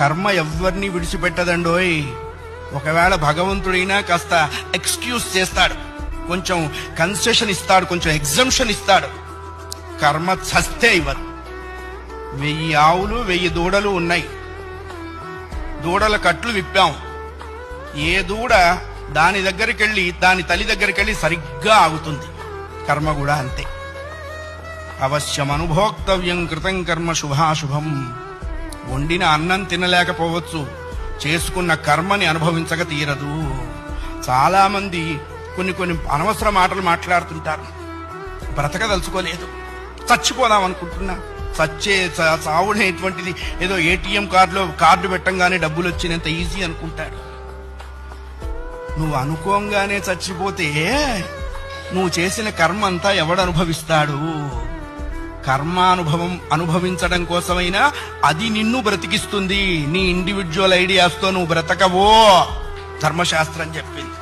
కర్మ ఎవరిని విడిచిపెట్టదండోయ్. ఒకవేళ భగవంతుడైనా కాస్త ఎక్స్క్యూజ్ చేస్తాడు, కొంచెం కన్సెషన్ ఇస్తాడు, కొంచెం ఎగ్జంప్షన్ ఇస్తాడు. కర్మ చస్తే ఇవ్వదు. 1000 ఆవులు 1000 దూడలు ఉన్నాయి. దూడల కట్లు విప్పాం. ఏ దూడ దాని దగ్గరికి వెళ్ళి దాని తల్లి దగ్గరికి వెళ్ళి సరిగ్గా ఆగుతుంది. కర్మ కూడా అంతే. అవశ్యం అనుభోక్తవ్యం కృతం కర్మ శుభాశుభం. వండిన అన్నం తినలేకపోవచ్చు, చేసుకున్న కర్మని అనుభవించక తీరదు. చాలా మంది కొన్ని అనవసర మాటలు మాట్లాడుతుంటారు. బ్రతకదలుచుకోలేదు, చచ్చిపోదాం అనుకుంటున్నా. చావునేటువంటిది ఏదో ఏటీఎం కార్డు పెట్టంగానే డబ్బులు వచ్చినంత ఈజీ అనుకుంటాడు. నువ్వు అనుకోంగానే చచ్చిపోతే నువ్వు చేసిన కర్మ అంతా ఎవడు అనుభవిస్తాడు? కర్మానుభవం అనుభవించడం కోసమైనా అది నిన్ను బ్రతికిస్తుంది. నీ ఇండివిడ్యువల్ ఐడియాస్తో నువ్వు బ్రతకవో ధర్మశాస్త్రం చెప్పింది.